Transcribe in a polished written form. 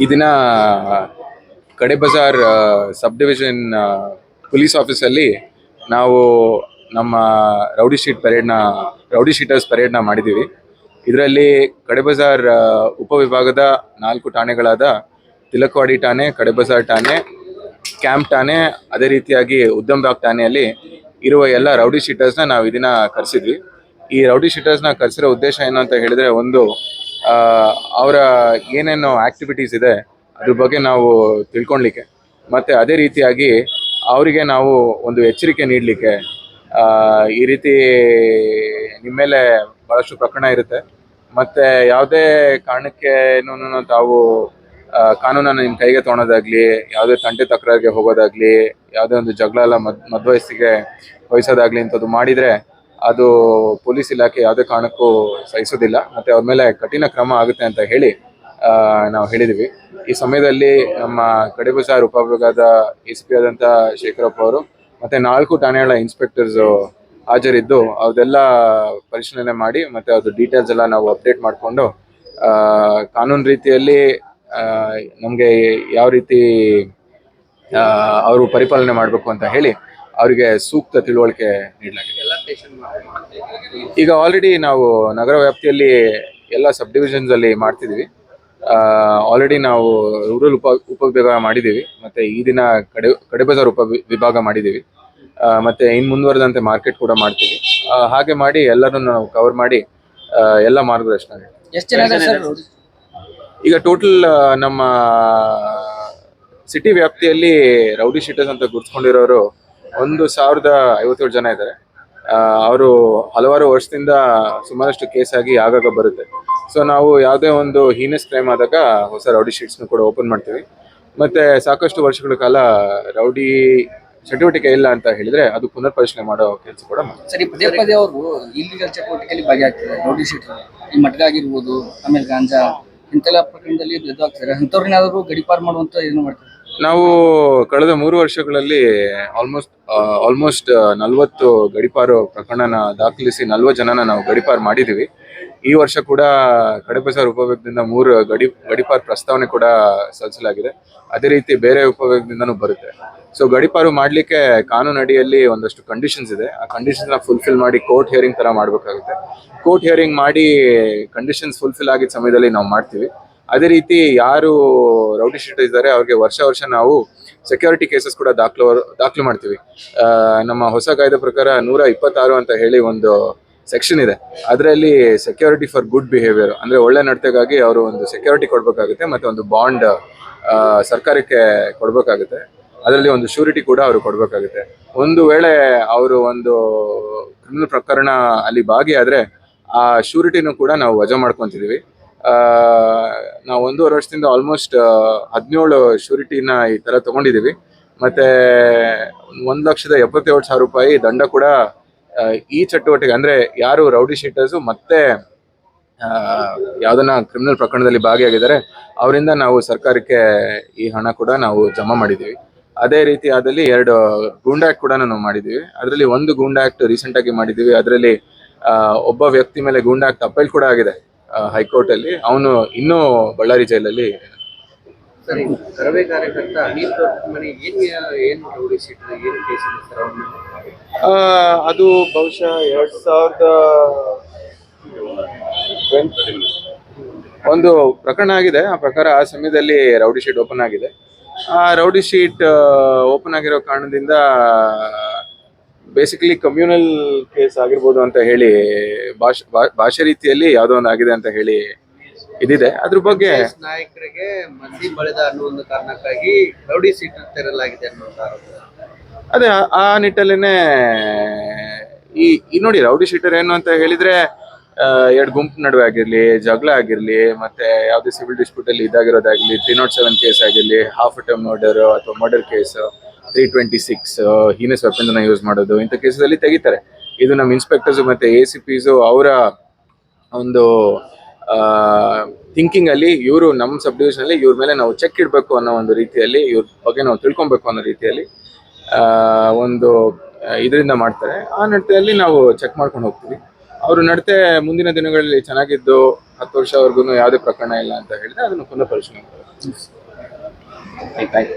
ಈ ದಿನ ಕಡೆ ಬಜಾರ್ ಸಬ್ ಡಿವಿಷನ್ ಪೊಲೀಸ್ ಆಫೀಸಲ್ಲಿ ನಾವು ನಮ್ಮ ರೌಡಿ ಶೀಟರ್ಸ್ ಪರೇಡ್ನ ಮಾಡಿದ್ದೀವಿ. ಇದರಲ್ಲಿ ಕಡೆ ಬಜಾರ್ ಉಪವಿಭಾಗದ 4 ಠಾಣೆಗಳಾದ ತಿಲಕವಾಡಿ ಠಾಣೆ, ಕಡೆ ಬಜಾರ್ ಠಾಣೆ, ಕ್ಯಾಂಪ್ ಠಾಣೆ, ಅದೇ ರೀತಿಯಾಗಿ ಉದ್ದಮ್ಬಾಗ್ ಠಾಣೆಯಲ್ಲಿ ಇರುವ ಎಲ್ಲ ರೌಡಿ ಶೀಟರ್ಸ್ನ ನಾವು ಈ ದಿನ ಕರೆಸಿದ್ವಿ. ಈ ರೌಡಿ ಶೀಟರ್ಸ್ನ ಕರೆಸಿರೋ ಉದ್ದೇಶ ಏನು ಅಂತ ಹೇಳಿದ್ರೆ, ಒಂದು ಅವರ ಏನೇನು ಆಕ್ಟಿವಿಟೀಸ್ ಇದೆ ಅದ್ರ ಬಗ್ಗೆ ನಾವು ತಿಳ್ಕೊಳ್ಲಿಕ್ಕೆ, ಮತ್ತು ಅದೇ ರೀತಿಯಾಗಿ ಅವರಿಗೆ ನಾವು ಒಂದು ಎಚ್ಚರಿಕೆ ನೀಡಲಿಕ್ಕೆ, ಈ ರೀತಿ ನಿಮ್ಮ ಮೇಲೆ ಭಾಳಷ್ಟು ಪ್ರಕರಣ ಇರುತ್ತೆ, ಮತ್ತು ಯಾವುದೇ ಕಾರಣಕ್ಕೆ ತಾವು ಕಾನೂನನ್ನು ನಿಮ್ಮ ಕೈಗೆ ತೊಗೊಳೋದಾಗ್ಲಿ, ಯಾವುದೇ ತಂಟೆ ತಕರಾರಿಗೆ ಹೋಗೋದಾಗ್ಲಿ, ಯಾವುದೇ ಒಂದು ಜಗಳ ಎಲ್ಲ ಮಧ್ಯವಯಸ್ಸಿಗೆ ವಹಿಸೋದಾಗ್ಲಿ ಇಂಥದ್ದು ಮಾಡಿದರೆ ಅದು ಪೊಲೀಸ್ ಇಲಾಖೆ ಯಾವುದೇ ಕಾರಣಕ್ಕೂ ಸಹಿಸೋದಿಲ್ಲ, ಮತ್ತು ಅವ್ರ ಮೇಲೆ ಕಠಿಣ ಕ್ರಮ ಆಗುತ್ತೆ ಅಂತ ಹೇಳಿ ನಾವು ಹೇಳಿದ್ವಿ. ಈ ಸಮಯದಲ್ಲಿ ನಮ್ಮ ಕಡೆ ಬಜಾರ್ ಉಪವಿಭಾಗದ ACP ಆದಂಥ ಶೇಖರಪ್ಪ ಅವರು ಮತ್ತು 4 ಠಾಣೆಗಳ ಇನ್ಸ್ಪೆಕ್ಟರ್ಸು ಹಾಜರಿದ್ದು ಅದೆಲ್ಲ ಪರಿಶೀಲನೆ ಮಾಡಿ ಮತ್ತು ಅದು ಡೀಟೇಲ್ಸ್ ಎಲ್ಲ ನಾವು ಅಪ್ಡೇಟ್ ಮಾಡಿಕೊಂಡು ಕಾನೂನು ರೀತಿಯಲ್ಲಿ ನಮಗೆ ಯಾವ ರೀತಿ ಅವರು ಪರಿಪಾಲನೆ ಮಾಡಬೇಕು ಅಂತ ಹೇಳಿ ಅವರಿಗೆ ಸೂಕ್ತ ತಿಳುವಳಿಕೆ ನೀಡಲಾಗಿದೆ. ಈಗ ಆಲ್ರೆಡಿ ನಾವು ನಗರ ವ್ಯಾಪ್ತಿಯಲ್ಲಿ ಎಲ್ಲ ಸಬ್ ಡಿವಿಷನ್ಸಲ್ಲಿ ಮಾಡ್ತಿದ್ದೀವಿ. ಆಲ್ರೆಡಿ ನಾವು ರೂರಲ್ ಉಪವಿಭಾಗ ಮಾಡಿದ್ದೀವಿ, ಮತ್ತು ಈ ದಿನ ಕಡೆ ಬಜಾರ್ ವಿಭಾಗ ಮಾಡಿದ್ದೀವಿ, ಮತ್ತು ಇನ್ನು ಮುಂದುವರೆದಂತೆ ಮಾರ್ಕೆಟ್ ಕೂಡ ಮಾಡ್ತೀವಿ. ಹಾಗೆ ಮಾಡಿ ಎಲ್ಲರನ್ನು ನಾವು ಕವರ್ ಮಾಡಿ ಎಲ್ಲ ಮಾರ್ಗದರ್ಶನ. ಈಗ ಟೋಟಲ್ ನಮ್ಮ ಸಿಟಿ ವ್ಯಾಪ್ತಿಯಲ್ಲಿ ರೌಡಿ ಶೀಟರ್ಸ್ ಅಂತ ಗುರುತಿಸ್ಕೊಂಡಿರೋರು 1057 ಜನ ಇದ್ದಾರೆ. ಅವರು ಹಲವಾರು ವರ್ಷದಿಂದ ಸುಮಾರಷ್ಟು ಕೇಸ್ ಆಗಿ ಆಗಾಗ ಬರುತ್ತೆ. ಸೊ ನಾವು ಯಾವುದೇ ಒಂದು ಹೀನಸ್ ಕ್ರೈಮ್ ಆದಾಗ ಹೊಸ ರೌಡಿ ಶೀಟ್ಸ್ನು ಕೂಡ ಓಪನ್ ಮಾಡ್ತೀವಿ. ಮತ್ತು ಸಾಕಷ್ಟು ವರ್ಷಗಳ ಕಾಲ ರೌಡಿ ಚಟುವಟಿಕೆ ಇಲ್ಲ ಅಂತ ಹೇಳಿದ್ರೆ ಅದು ಪುನರ್ ಪರಿಶೀಲನೆ ಮಾಡೋ ಕೆಲಸ ಕೂಡ ಮಾಡ್ತೀವಿ. ಸರಿ, ಪದೇ ಪದೇ ಅವರು ಇಲ್ಲಿಗಲ್ ಚಟುವಟಿಕೆಯಲ್ಲಿ ಭಾಗಿಯಾಗ್ತಿದ್ದಾರೆ. ರೌಡಿ ಶೀಟರ್ ಈ ಮಟ್ಗ ಆಗಿರ್ಬೋದು, ಆಮೇಲೆ ಗಾಂಜಾ ಇಂತೆಲ್ಲ ಪ್ರಕರಣದಲ್ಲಿ ಎದುರಾಗ್ತಾರೆ. ಅಂಥವ್ರನ್ನಾದರೂ ಗಡಿಪಾರು ಮಾಡುವಂತ ಏನು ಮಾಡ್ತಾರೆ? ನಾವು ಕಳೆದ 3 ವರ್ಷಗಳಲ್ಲಿ ಆಲ್ಮೋಸ್ಟ್ 40 ಗಡಿಪಾರು ಪ್ರಕರಣನ ದಾಖಲಿಸಿ 40 ಜನನ ನಾವು ಗಡಿಪಾರು ಮಾಡಿದ್ದೀವಿ. ಈ ವರ್ಷ ಕೂಡ ಕಡೆ ಬಜಾರ್ ಉಪವಿಭಾಗದಿಂದ 3 ಗಡಿಪಾರು ಪ್ರಸ್ತಾವನೆ ಕೂಡ ಸಲ್ಲಿಸಲಾಗಿದೆ. ಅದೇ ರೀತಿ ಬೇರೆ ಉಪವಿಭಾಗದಿಂದನೂ ಬರುತ್ತೆ. ಸೊ ಗಡಿಪಾರು ಮಾಡಲಿಕ್ಕೆ ಕಾನೂನು ಅಡಿಯಲ್ಲಿ ಒಂದಷ್ಟು ಕಂಡೀಷನ್ಸ್ ಇದೆ. ಆ ಕಂಡೀಷನ್ಸ್ನ ಫುಲ್ಫಿಲ್ ಮಾಡಿ ಕೋರ್ಟ್ ಹಿಯರಿಂಗ್ ಥರ ಮಾಡಬೇಕಾಗುತ್ತೆ. ಕೋರ್ಟ್ ಹಿಯರಿಂಗ್ ಮಾಡಿ ಕಂಡೀಷನ್ಸ್ ಫುಲ್ಫಿಲ್ ಆಗಿದ್ದ ಸಮಯದಲ್ಲಿ ನಾವು ಮಾಡ್ತೀವಿ. ಅದೇ ರೀತಿ ಯಾರು ರೌಡಿ ಶೀಟರ್ ಇದ್ದಾರೆ ಅವ್ರಿಗೆ ವರ್ಷ ನಾವು ಸೆಕ್ಯೂರಿಟಿ ಕೇಸಸ್ ಕೂಡ ದಾಖಲು ಮಾಡ್ತೀವಿ. ನಮ್ಮ ಹೊಸ ಕಾಯ್ದೆ ಪ್ರಕಾರ 126 ಅಂತ ಹೇಳಿ ಒಂದು ಸೆಕ್ಷನ್ ಇದೆ. ಅದರಲ್ಲಿ ಸೆಕ್ಯೂರಿಟಿ ಫಾರ್ ಗುಡ್ ಬಿಹೇವಿಯರ್ ಅಂದರೆ ಒಳ್ಳೆ ನಡತೆಗಾಗಿ ಅವರು ಒಂದು ಸೆಕ್ಯೂರಿಟಿ ಕೊಡಬೇಕಾಗುತ್ತೆ, ಮತ್ತು ಒಂದು ಬಾಂಡ್ ಸರ್ಕಾರಕ್ಕೆ ಕೊಡಬೇಕಾಗುತ್ತೆ. ಅದರಲ್ಲಿ ಒಂದು ಶ್ಯೂರಿಟಿ ಕೂಡ ಅವರು ಕೊಡಬೇಕಾಗುತ್ತೆ. ಒಂದು ವೇಳೆ ಅವರು ಒಂದು ಕ್ರಿಮಿನಲ್ ಪ್ರಕರಣ ಅಲ್ಲಿ ಭಾಗಿಯಾದರೆ ಆ ಶ್ಯೂರಿಟಿನೂ ಕೂಡ ನಾವು ವಜಾ ಮಾಡ್ಕೊತಿದ್ದೀವಿ. ನಾವು 1.5 ವರ್ಷದಿಂದ ಆಲ್ಮೋಸ್ಟ್ 17 ಶ್ಯೂರಿಟಿನ ಈ ಥರ ತೊಗೊಂಡಿದ್ದೀವಿ. ಮತ್ತು 1,77,000 ರೂಪಾಯಿ ದಂಡ ಕೂಡ ಈ ಚಟುವಟಿಕೆ ಅಂದರೆ ಯಾರು ರೌಡಿ ಶೀಟರ್ಸು ಮತ್ತೆ ಯಾವುದನ್ನ ಕ್ರಿಮಿನಲ್ ಪ್ರಕರಣದಲ್ಲಿ ಭಾಗಿಯಾಗಿದ್ದಾರೆ ಅವರಿಂದ ನಾವು ಸರ್ಕಾರಕ್ಕೆ ಈ ಹಣ ಕೂಡ ನಾವು ಜಮಾ ಮಾಡಿದ್ದೀವಿ. ಅದೇ ರೀತಿ ಆದಲ್ಲಿ 2 ಗೂಂಡಾ ಆಕ್ಟ್ ಕೂಡ ನಾವು ಮಾಡಿದ್ದೀವಿ. ಅದರಲ್ಲಿ ಒಂದು ಗೂಂಡಾ ಆಕ್ಟ್ ರೀಸೆಂಟಾಗಿ ಮಾಡಿದ್ದೀವಿ. ಅದರಲ್ಲಿ ಒಬ್ಬ ವ್ಯಕ್ತಿ ಮೇಲೆ ಗೂಂಡಾ ಆಕ್ಟ್ ಅಪೀಲ್ ಕೂಡ ಆಗಿದೆ ಹೈಕೋರ್ಟಲ್ಲಿ. ಅವನು ಇನ್ನೂ ಬಳ್ಳಾರಿ ಜೈಲಲ್ಲಿ. ಸರಿ, ಕರವೇ ಕಾರ್ಯಕರ್ತ ಅದು ಬಹುಶಃ 2020 ಒಂದು ಪ್ರಕರಣ ಆಗಿದೆ. ಆ ಪ್ರಕಾರ ಆ ಸಮಯದಲ್ಲಿ ರೌಡಿ ಶೀಟ್ ಓಪನ್ ಆಗಿದೆ. ಆ ರೌಡಿ ಶೀಟ್ ಓಪನ್ ಆಗಿರೋ ಕಾರಣದಿಂದ ಬೇಸಿಕಲಿ ಕಮ್ಯುನಲ್ ಕೇಸ್ ಆಗಿರ್ಬೋದು ಅಂತ ಹೇಳಿ ಭಾಷೆ ರೀತಿಯಲ್ಲಿ ಯಾವುದೋ ಒಂದು ಆಗಿದೆ ಅಂತ ಹೇಳಿ ಇದಿದೆ. ಅದ್ರ ಬಗ್ಗೆ ನಾಯಕರಿಗೆ ಮಂದಿ ಬಳಿದ ಅನ್ನೋ ಒಂದು ಕಾರಣಕ್ಕಾಗಿ ರೌಡಿ ಶೀಟ್ ತೆರಲಾಗಿದೆ ಅನ್ನೋ ಅದೇ ಆ ನಿಟ್ಟಲ್ಲೇನೆ ಈ ನೋಡಿ, ರೌಡಿ ಶೀಟರ್ ಏನು ಅಂತ ಹೇಳಿದ್ರೆ 2 ಗುಂಪು ನಡುವೆ ಆಗಿರ್ಲಿ, ಜಗಳ ಆಗಿರ್ಲಿ, ಮತ್ತೆ ಯಾವುದೇ ಸಿವಿಲ್ ಡಿಸ್ಪ್ಯೂಟ್ ಅಲ್ಲಿ ಇದಾಗಿರೋದಾಗ್ಲಿ, 307 ಕೇಸ್ ಆಗಿರ್ಲಿ, ಹಾಫ್ ಅಟೆಂಪ್ಟ್ ಮರ್ಡರ್ ಅಥವಾ murder case, 326 heinous weapons use ಮಾಡೋದು, ಇಂಥ ಕೇಸಲ್ಲಿ ತೆಗಿತಾರೆ. ಇದು ನಮ್ಮ ಇನ್ಸ್ಪೆಕ್ಟರ್ಸ್ ಮತ್ತೆ ACPs ಅವರ ಒಂದು ಥಿಂಕಿಂಗ್ ಅಲ್ಲಿ ಇವರು ನಮ್ಮ ಸಬ್ ಡಿವಿಷನ್ ಅಲ್ಲಿ ಇವ್ರ ಮೇಲೆ ನಾವು ಚೆಕ್ ಇಡಬೇಕು ಅನ್ನೋ ಒಂದು ರೀತಿಯಲ್ಲಿ, ಇವ್ರ ಬಗ್ಗೆ ನಾವು ತಿಳ್ಕೊಬೇಕು ಅನ್ನೋ ರೀತಿಯಲ್ಲಿ ಒಂದು ಇದರಿಂದ ಮಾಡ್ತಾರೆ. ಆ ನಿಟ್ಟಿನಲ್ಲಿ ನಾವು ಚೆಕ್ ಮಾಡ್ಕೊಂಡು ಹೋಗ್ತೀವಿ. ಅವರು ನಡತೆ ಮುಂದಿನ ದಿನಗಳಲ್ಲಿ ಚೆನ್ನಾಗಿದ್ದು 10 ವರ್ಷವರೆಗೂ ಯಾವುದೇ ಪ್ರಕರಣ ಇಲ್ಲ ಅಂತ ಹೇಳಿದ್ರೆ ಅದನ್ನು ಪುನಃ ಪರಿಶೀಲನೆ ಮಾಡ್ತಾರೆ. ಆಯ್ತು